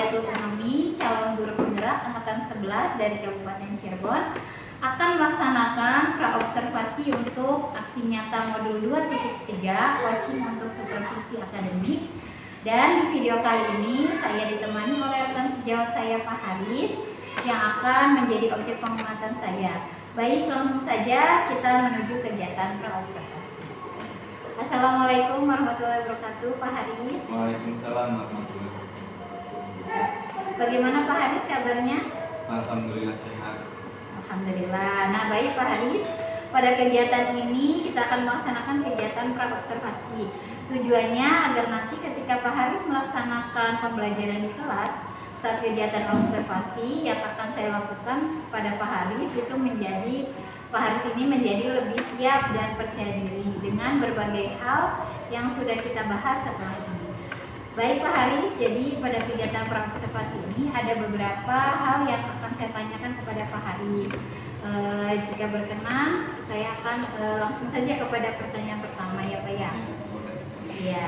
Hayatul Umami, calon guru penggerak angkatan 11 dari Kabupaten Cirebon, akan melaksanakan praobservasi untuk aksi nyata modul 2.3 coaching untuk supervisi akademik. Dan di video kali ini saya ditemani oleh rekan sejawat saya Pak Haris yang akan menjadi objek pengamatan saya. Baik, langsung saja kita menuju kegiatan praobservasi. Assalamualaikum warahmatullahi wabarakatuh, Pak Haris. Waalaikumsalam warahmatullahi wabarakatuh. Bagaimana Pak Haris kabarnya? Alhamdulillah sehat. Alhamdulillah. Nah, baik Pak Haris, pada kegiatan ini kita akan melaksanakan kegiatan praobservasi. Tujuannya agar nanti ketika Pak Haris melaksanakan pembelajaran di kelas, saat kegiatan observasi yang akan saya lakukan pada Pak Haris itu menjadi Pak Haris ini menjadi lebih siap dan percaya diri dengan berbagai hal yang sudah kita bahas setelah ini. Baik Pak Haris, jadi pada kegiatan praobservasi ini ada beberapa hal yang akan saya tanyakan kepada Pak Haris. Jika berkenan, saya akan langsung saja kepada pertanyaan pertama ya Pak ya. Ya,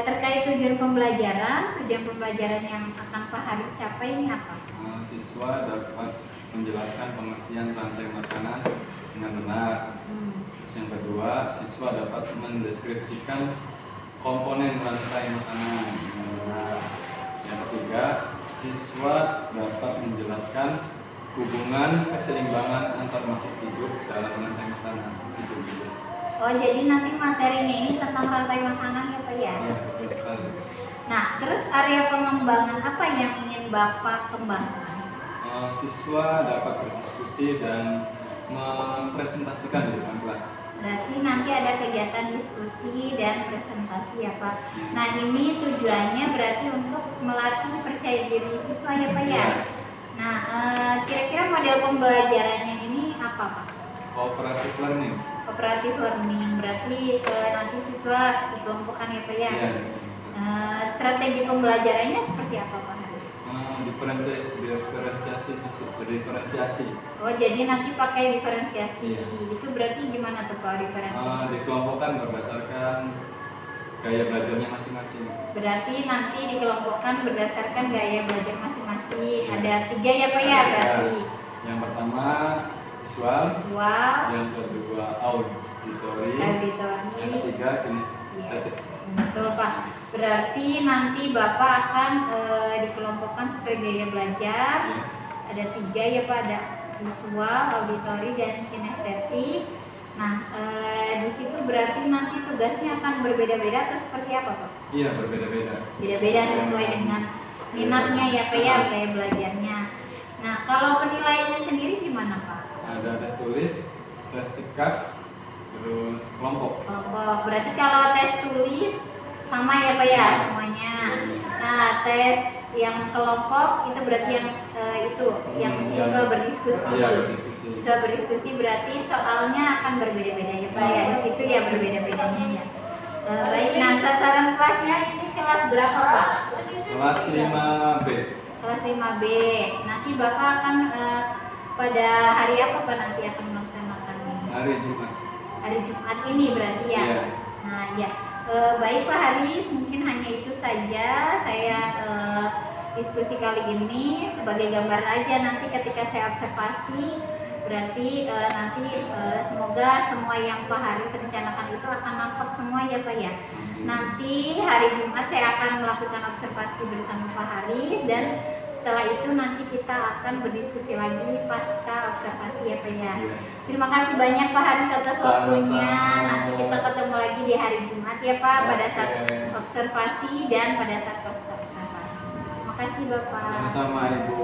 terkait tujuan pembelajaran yang akan Pak Haris capai ini apa? Siswa dapat menjelaskan pengertian rantai makanan dengan benar. Terus yang kedua, siswa dapat mendeskripsikan komponen rantai makanan dengan benar. Yang ketiga, siswa dapat menjelaskan hubungan keseimbangan antar makhluk hidup dalam rantai makanan. Oh, jadi nanti materinya ini tentang rantai makanan ya Pak ya? Ya, betul sekali. Nah, terus area pengembangan apa yang ingin Bapak kembangkan? Siswa dapat berdiskusi dan mempresentasikan di depan kelas. Berarti nanti ada kegiatan diskusi dan presentasi ya Pak. Nah, ini tujuannya berarti untuk melatih percaya diri siswa ya Pak ya? Nah, kira-kira model pembelajarannya ini apa Pak? Cooperative learning. Cooperative learning, berarti nanti siswa dikelompokkan ya Pak ya? Iya. Strategi pembelajarannya seperti apa Pak Haris? Diferensiasi. Oh, jadi nanti pakai diferensiasi. Iya. Itu berarti gimana tuh Pak diferensiasi? Dikelompokkan berdasarkan gaya belajarnya masing-masing. Berarti nanti dikelompokkan berdasarkan gaya belajar masing-masing. Iya. Ada 3 ya Pak ya berarti? Yang pertama visual. Yang kedua auditory. Yang ketiga kinestetik. Betul Pak. Berarti nanti Bapak akan dikelompokkan sesuai gaya belajar. Iya. Ada 3 ya Pak, ada visual, auditory, dan kinestetik. Nah, di situ berarti nanti tugasnya akan berbeda-beda atau seperti apa Pak? Iya, berbeda-beda. Beda-beda sesuai dengan minatnya ya Pak ya, gaya belajarnya. Nah, kalau penilaiannya sendiri gimana Pak? Ada tes tulis, tes singkat, terus kelompok. Kelompok. Berarti kalau tes tulis sama ya Pak ya semuanya. Nah, tes yang kelompok itu berarti yang siswa berdiskusi. Iya, berdiskusi. Siswa berdiskusi berarti soalnya akan berbeda-beda ya Pak ya. Di situ ya berbeda-bedanya ya. Baik, nah sasaran kelasnya ini kelas berapa Pak? Kelas 5B. Kelas 5B. Nanti Bapak akan pada hari apa Pak nanti akan melaksanakan ini? Hari Jumat. Hari Jumat ini berarti ya? Iya. Nah ya, baik Pak Haris, mungkin hanya itu saja saya diskusi kali ini sebagai gambar aja. Nanti ketika saya observasi berarti nanti semoga semua yang Pak Haris rencanakan itu akan nampak semua ya Pak ya. Nanti hari Jumat saya akan melakukan observasi bersama Pak Haris dan setelah itu nanti kita akan berdiskusi lagi pasca observasi ya Pak ya. Terima kasih banyak Pak Haris atas waktunya. Nanti kita ketemu lagi di hari Jumat ya Pak pada saat observasi dan pada saat pasca observasi. Terima kasih Bapak. Sama-sama Ibu.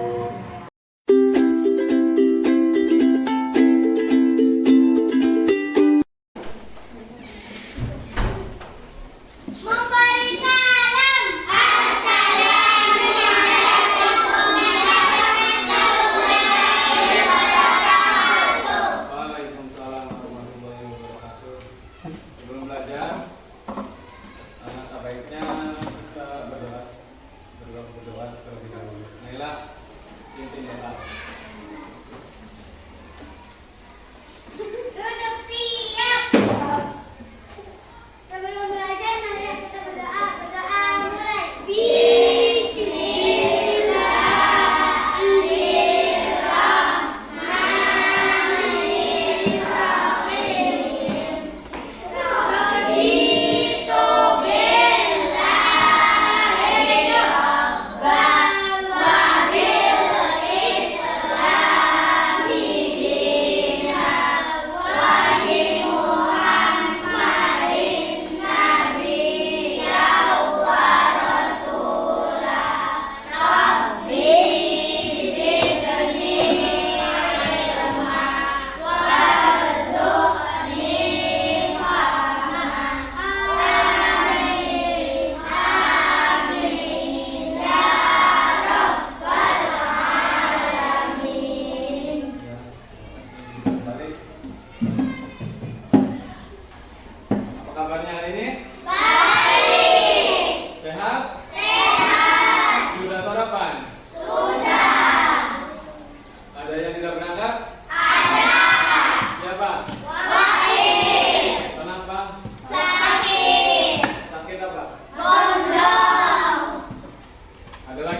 Sebelum belajar, alangkah baiknya kita berdoa terlebih dahulu. Inilah inti doa. Duduk siap. Sebelum belajar, mari kita berdoa. Berdoa mulai. Bismillah.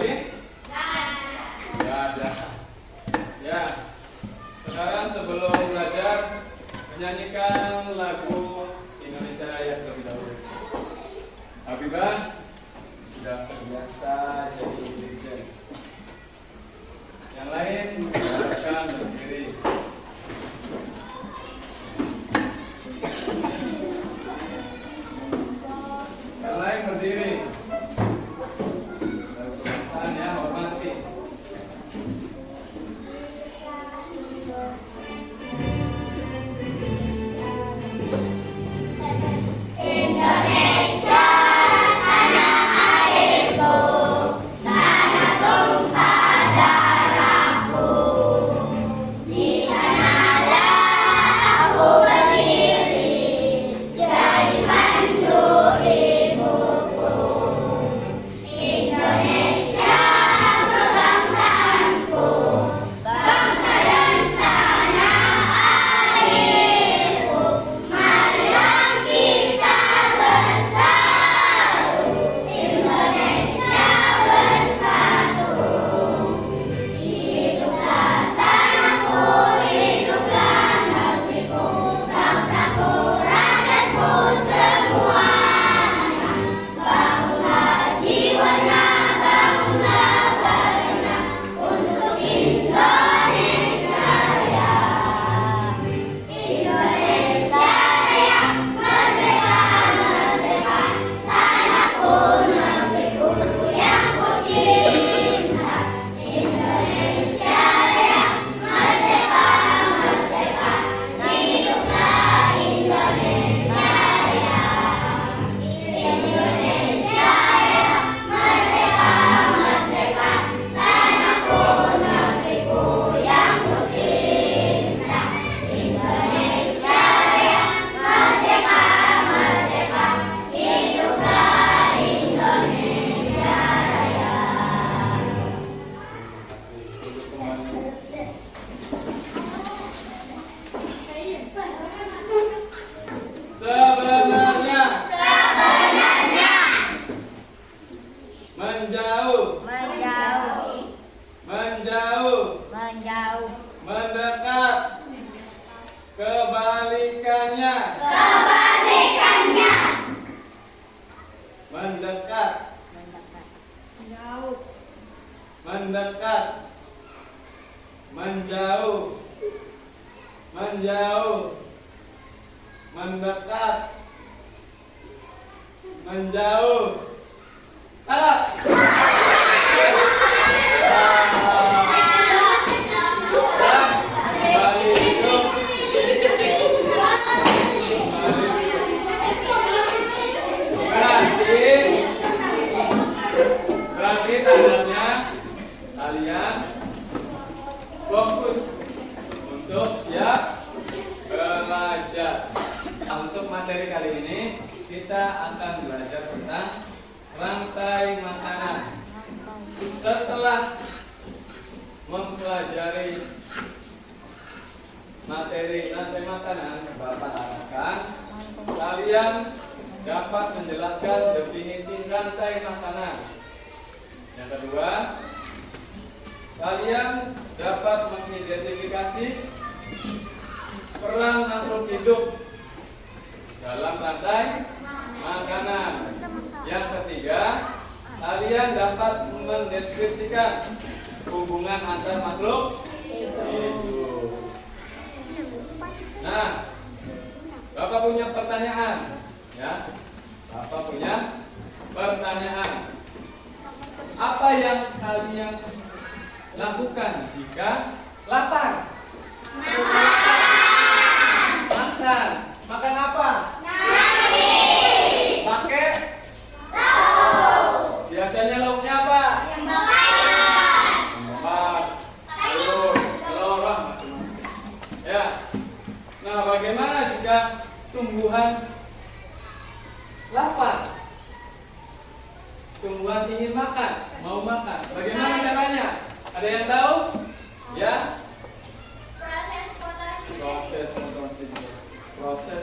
lagi? Nggak ada. Ya. Sekarang sebelum belajar menyanyikan lagu Indonesia Raya terlebih dahulu. Habibah sudah terbiasa jadi dirjen. Yang lain silakan berdiri. Yang lain berdiri. Kebiasaan ya, hormati. Mendekat. Kebalikannya. Mendekat. Mendekat. Menjauh. Menjauh. Mendekat. Menjauh. Tolak. Berarti tandanya kalian fokus untuk siap belajar. Untuk materi kali ini kita akan belajar tentang rantai makanan. Setelah mempelajari materi rantai makanan, Bapak harapkan kalian dapat menjelaskan definisi rantai makanan. Yang kedua, kalian dapat mengidentifikasi peran makhluk hidup dalam rantai makanan. Yang ketiga, kalian dapat mendeskripsikan hubungan antar makhluk hidup. Nah, Bapak punya pertanyaan, ya? Bapak punya pertanyaan. Apa yang kalian lakukan jika lapar? Makan. Makan apa? Pakai tahu. Biasanya lauknya apa? Telur, macam-macam. Ya. Nah, bagaimana jika tumbuhan lapar? Tumbuhan ingin makan, mau makan. Bagaimana caranya? Ada yang tahu? Ya? Proses fotosintesis. Proses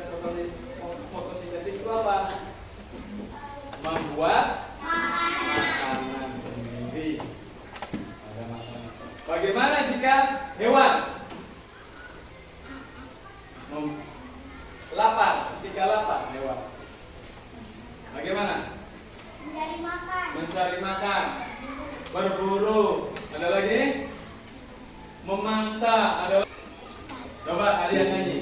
fotosintesis itu apa? Membuat makanan sendiri. Bagaimana jika hewan lapar? Ketika lapar hewan, bagaimana? Mencari makan. Berburu. Ada lagi? Memangsa. Ada lagi? Coba kalian nyanyi.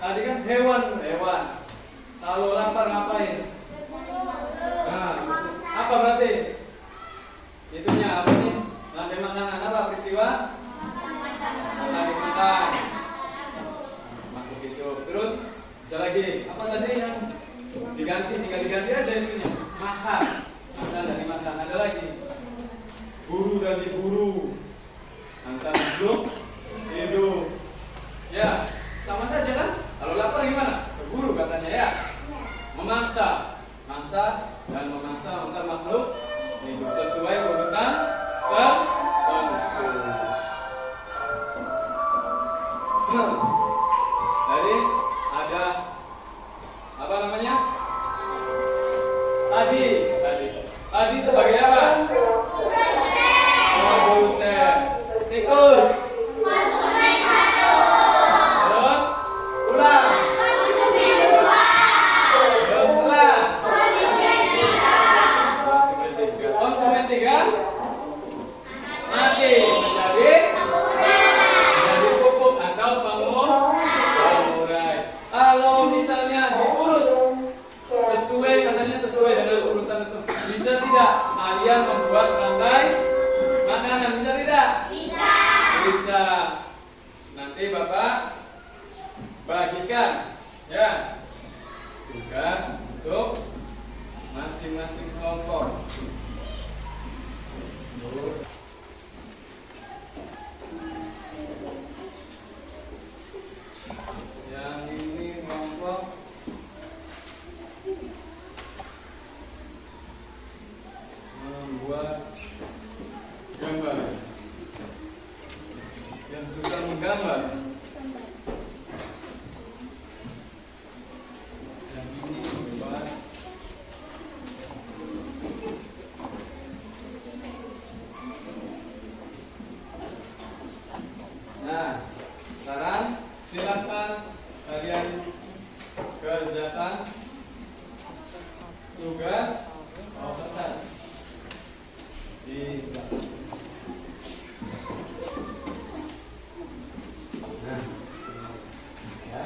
Tadi kan hewan. Kalau lapar ngapain? Nah, apa berarti? Itunya apa nih? Lantai makanan apa peristiwa? Lantai makan. Masuk itu. Terus bisa lagi. Apa tadi yang diganti? Tinggal diganti aja itunya. Makan. Makan dan dimakan. Ada lagi. Buru dan diburu. Antara hidup. Ya, sama saja kan? Kalau lapar gimana? Berburu katanya ya. Memangsa, mangsa dan memangsa antar makhluk hidup sesuai urutan tertentu. Jadi ada apa namanya? Tadi sebagai apa? Produsen. Tikus. Terus ular. Konsumen tiga mati menjadi pupuk atau pengurai. Kalau misalnya diurut sesuai, katanya sesuai dengan urutan itu, bisa tidak kalian membuat rantai makanan? Bisa tidak? Bisa. Nanti Bapak bagikan ya tugas untuk masing-masing kelompok. Yang ini kelompok membuat gambar. Yang suka menggambar. Yang ini membuat Nah, sekarang silakan kalian kerjakan tugas kertas di belakang. Nah, ya.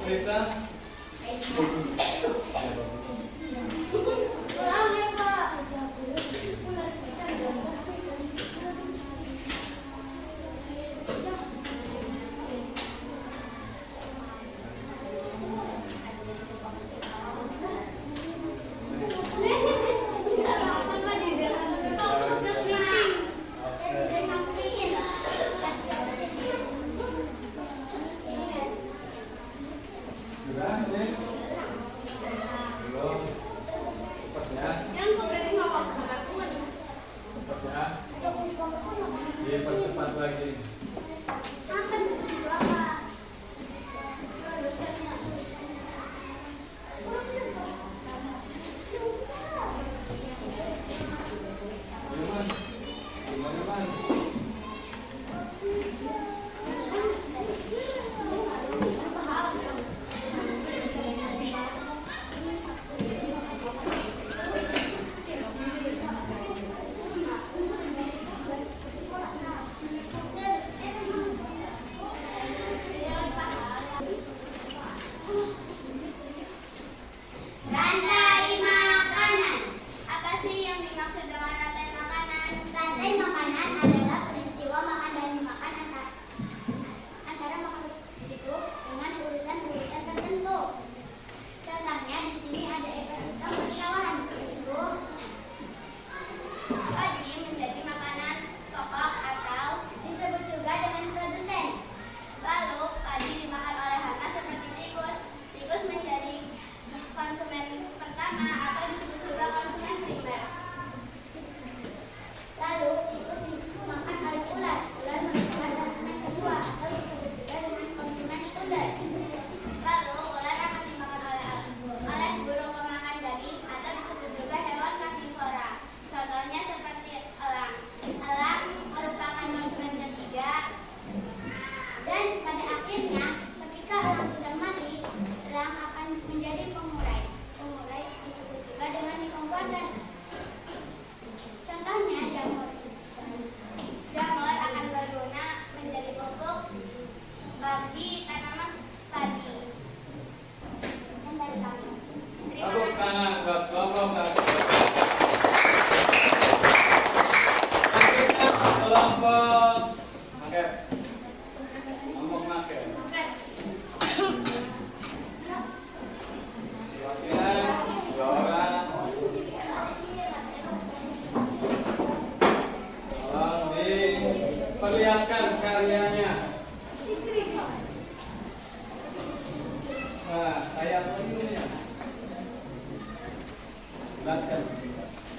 cerita Dipercepat lagi. Rantai makanan. Apa sih yang dimaksud dengan rantai makanan? Rantai makanan adalah peristiwa makan dan dimakan antara makhluk hidup dengan urutan-urutan tertentu. Contohnya di sini ada ekosistem persawahan, yaitu padi menjadi makanan pokok atau disebut juga dengan produsen. Lalu padi dimakan oleh hama seperti tikus. Tikus menjadi konsumen pertama atau disebut juga konsumen primer. Lalu tikus dimakan oleh ular. Ular merupakan konsumen kedua atau disebut juga dengan konsumen sekunder. Lalu ular akan dimakan oleh burung pemakan daging atau disebut juga hewan karnivora. Contohnya seperti elang. Elang merupakan konsumen ketiga. Dan pada akhirnya ketika elang sudah mati, elang akan menjadi pengurai. Pengurai disebut juga dengan dekomposan. Contohnya jamur. Jamur akan berguna menjadi pupuk bagi tanaman padi. Dan dari kami. Terima Tepuk kasih. tangan buat kelompok 1. Selanjutnya kelompok Maket. Kelompok Maket. Wakilnya 2 orang. Tolong diperlihatkan karyanya. Nah, kayak apa ini ya? Jelaskan.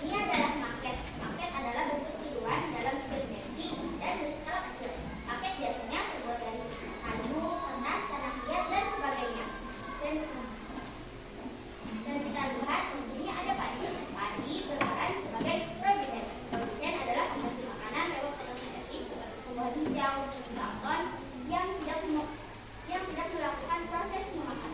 Ini adalah maket. Maket adalah bentuk tiruan dalam dimensi dan berskala kecil. Maket biasanya terbuat dari kayu, kertas, tanah liat, dan sebagainya. Dan kita lihat di sini ada padi. Padi berperan sebagai produsen. Produsen adalah penghasil makanan lewat proses seperti buah hijau, plankton yang tidak melakukan proses memakan.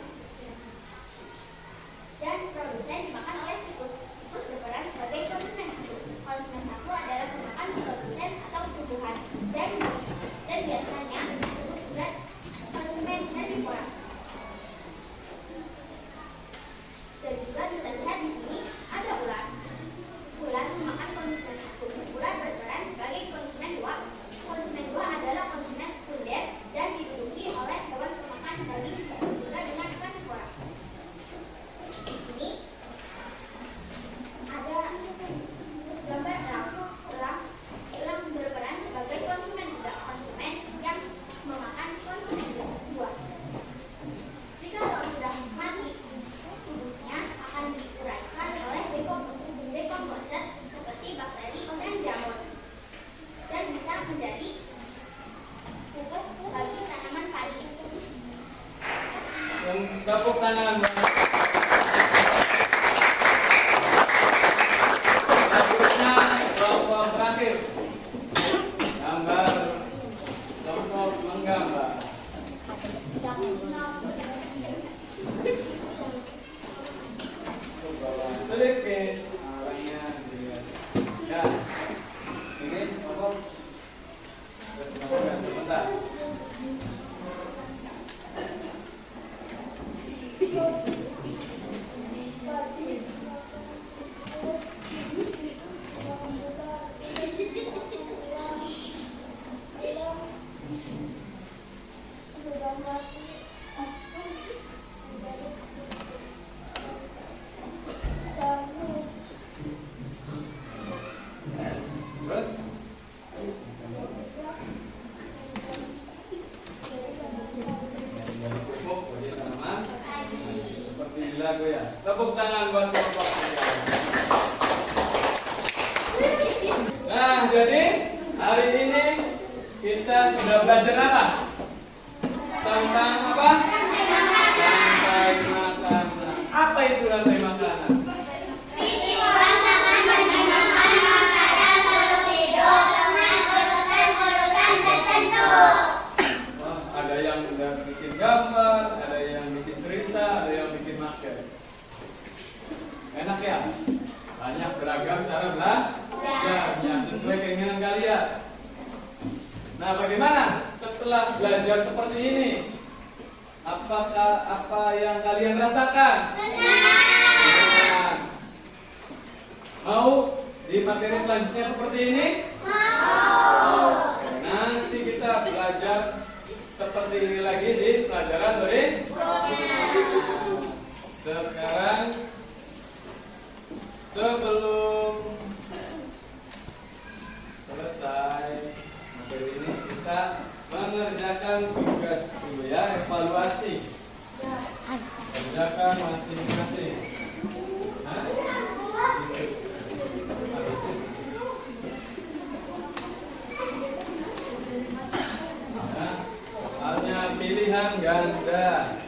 Dan produsen dimakan oleh tikus. Tikus berperan sebagai konsumen satu. Konsumen satu adalah pemakan produsen atau tumbuhan. Dan biasanya disebut juga konsumen herbivora. Dan juga kita lihat di sini ada ular. Ular memakan konsumen satu. Ular berperan sebagai konsumen dua. Konsumen dua adalah konsumen sekunder dan diduduki oleh hewan pemakan daging disebut juga dengan karnivora. Di sini ada gambar elang. Elang berperan sebagai konsumen juga. Konsumen yang memakan konsumen dua. Jika elang sudah mati, tubuhnya akan diuraikan oleh dekomposer seperti bakteri dan jamur dan bisa menjadi pupuk bagi tanaman padi. Tepuk tangan. Selanjutnya kelompok terakhir. Gambar kelompok menggambar. Selipin arahnya dilihat. Ya, ini kelompok. Terus masukkan sebentar. jago ya. Tepuk tangan buat kelompok saya. Nah, jadi hari ini kita sudah belajar apa? Tentang apa? Rantai makanan. Apa itu rantai makanan? Wah, ada yang udah bikin gambar, ada yang bikin cerita, ada yang bikin masker. Enak ya? Banyak beragam cara belajar yang sesuai keinginan kalian. Nah, bagaimana setelah belajar seperti ini? Apakah apa yang kalian rasakan? Senang. Mau di materi selanjutnya seperti ini? Mau. Nanti kita belajar seperti ini lagi di pelajaran berikutnya. Sekarang sebelum selesai materi ini kita mengerjakan tugas dulu ya, evaluasi. Kerjakan masing-masing. Nah, soalnya pilihan ganda.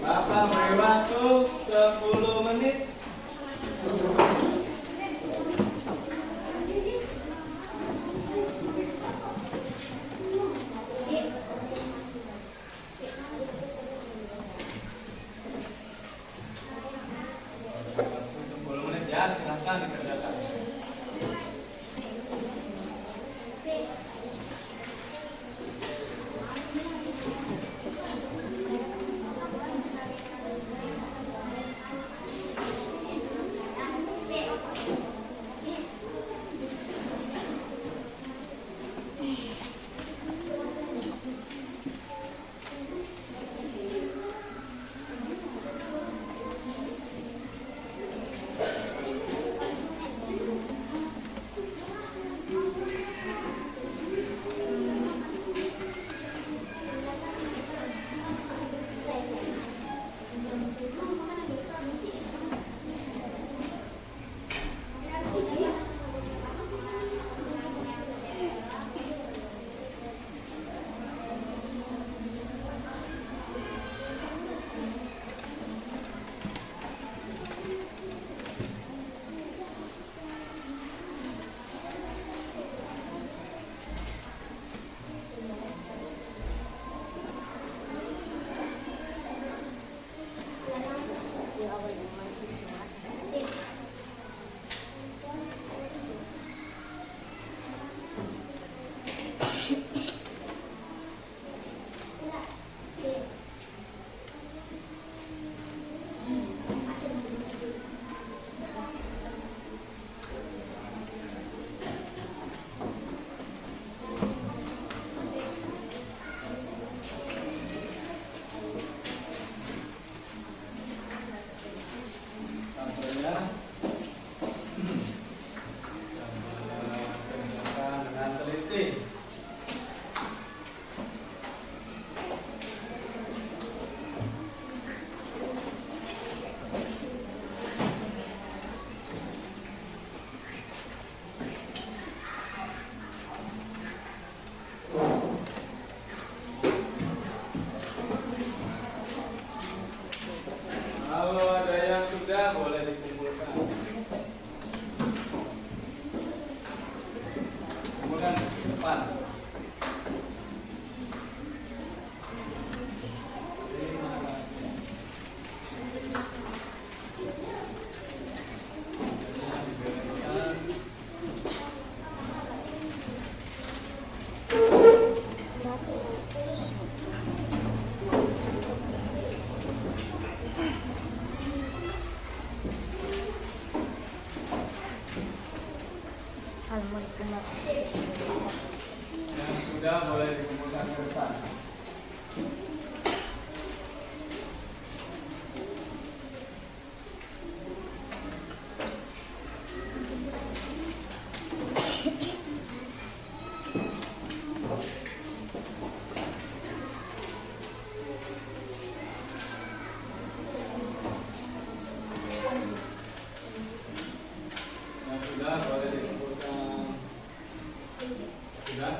Bapak beri waktu 10 menit. Waktu 10 menit ya, silahkan dikerjakan. Assalamualaikum warahmatullahi wabarakatuh. Yang sudah boleh dikumpulkan ke depan. Yang sudah boleh dikumpulkan. Sudah?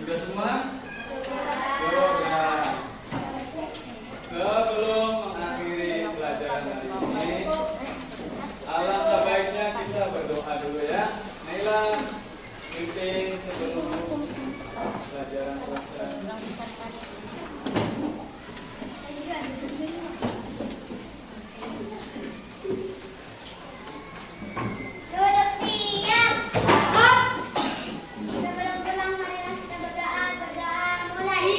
Sudah semua? Sudah. Sebelum mengakhiri pelajaran hari ini, alangkah baiknya kita berdoa dulu ya. Naila, meeting sebelum pelajaran selesai. Duduk siap. Sebelum pulang marilah kita berdoa. Berdoa mulai.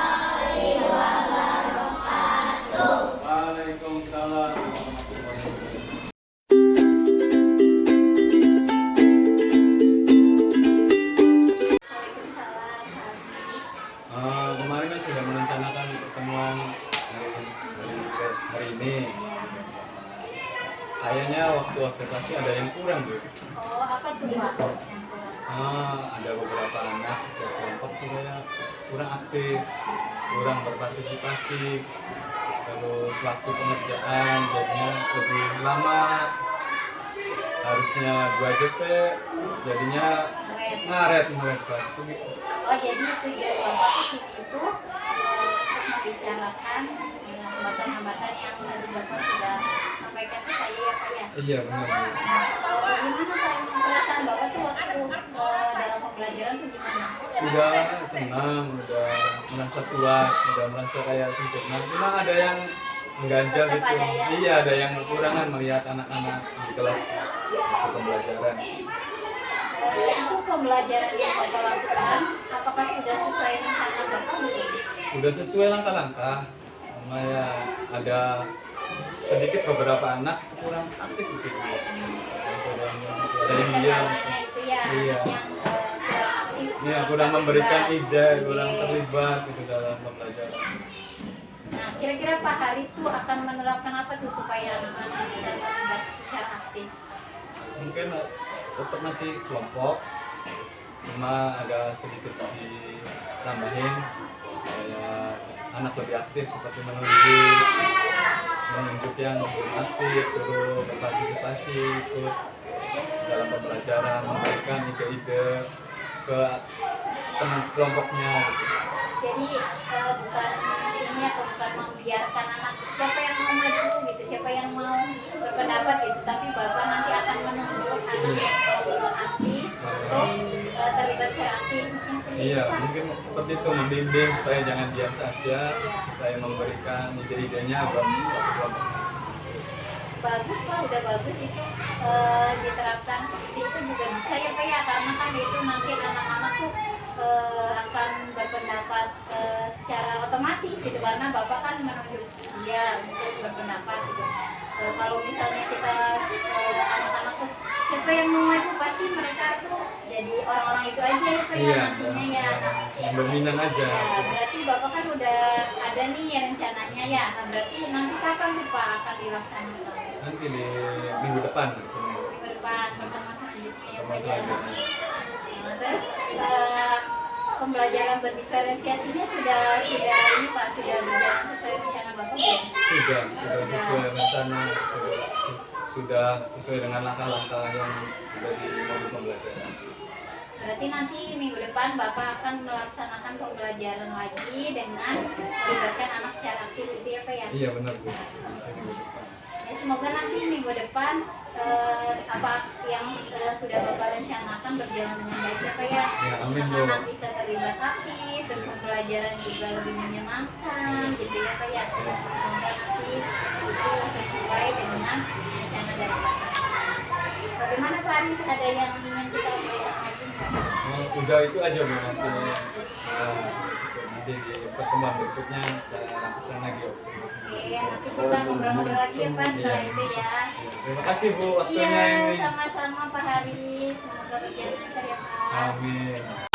Waalaikumsalam warahmatullahi wabarakatuh. Waalaikumsalam, Habib. Kemarin kan sudah merencanakan pertemuan hari ini. Kayaknya waktu observasi ada yang kurang, Bu. Oh, apa tuh Pak? Yang kurang? Ada beberapa anak setiap kelompok tuh kayak kurang aktif, kurang berpartisipasi, terus waktu pengerjaan jadinya lebih lama. Harusnya 2 JP, jadinya ngaret Pak. Oh, jadi tujuan Bapak di sini itu untuk membicarakan hambatan-hambatan yang tadi Bapak sudah sampaikan ke saya ya Pak ya? Iya benar. Bu. Gimana Pak perasaan Bapak tuh waktu dalam pembelajaran tuh gimana? Udah senang, udah merasa puas, udah merasa kayak sempurna. Cuma ada yang mengganjal Tetap gitu. ada ya? Iya, ada yang kekurangan melihat anak-anak di kelas di pembelajaran. Itu pembelajaran yang Bapak lakukan, apakah sudah sesuai rencana Bapak belum? Udah sesuai langkah-langkah. Cuma ya ada sedikit beberapa anak kurang aktif gitu. Ada yang diam. Kendalanya itu ya, Iya. yang kurang aktif. Iya, kurang memberikan ide, kurang terlibat gitu dalam pembelajaran. Nah, kira-kira Pak Haris tuh akan menerapkan apa tuh supaya anak-anak bisa terlibat secara aktif? Mungkin tetap masih kelompok, cuma agak sedikit ditambahin kayak anak lebih aktif seperti menunjuk ikut yang aktif, suruh berpartisipasi ikut dalam pembelajaran, memberikan ide-ide ke teman sekelompoknya. Jadi bukan ini atau bukan membiarkan anak siapa yang mau maju gitu, siapa yang mau berpendapat gitu, tapi bapak nanti akan menunjuk anak yang mau aktif untuk terlibat secara aktif. Mungkin seperti itu, Iya, Pak. mungkin seperti itu, membimbing supaya jangan diam saja, supaya memberikan ide-idenya buat suatu kelompok. Bagus Pak, udah bagus itu diterapkan seperti itu juga bisa ya Pak ya, karena kan itu nanti anak-anak tuh akan berpendapat secara otomatis gitu, karena bapak kan menunjuk dia untuk berpendapat gitu. Kalau misalnya kita anak-anak tuh siapa yang mau maju, pasti mereka tuh jadi orang-orang itu aja ya Pak ya, Iya, nantinya ya. yang dominan aja. Ya, berarti bapak kan udah ada nih ya rencananya ya. Nah, berarti nanti kapan tuh Pak akan dilaksanakan? Nanti di minggu depan di sini. Minggu depan pertemuan selanjutnya ya Pak Pertemuan ya. selanjutnya. Nah, terus pembelajaran berdiferensiasinya sudah ini Pak, sudah berjalan sesuai rencana bapak belum? Sudah sesuai rencana, sudah sesuai dengan langkah-langkah yang ada di modul pembelajaran. Berarti nanti minggu depan bapak akan melaksanakan pembelajaran lagi dengan melibatkan anak secara aktif gitu ya Pak ya? Iya benar Bu. Nanti minggu depan. Ya, semoga nanti minggu depan apa yang sudah bapak rencanakan berjalan dengan baik ya Pak ya. Ya, amin, Bu. Anak-anak bisa terlibat aktif dan Ya. pembelajaran juga lebih menyenangkan gitu ya Pak ya. Semoga nanti itu sesuai dengan rencana dari bapak. Bagaimana Pak Aris, ada yang ingin kita berikan lagi nggak? Udah itu aja Bu, nanti nanti di pertemuan berikutnya kita lakukan lagi observasi. Oke, nanti kita ngobrol-ngobrol lagi ya Pak setelah itu ya. Terima kasih Bu waktunya Iya, ini. sama-sama Pak Haris. Semoga berjalan lancar ya Pak. Amin.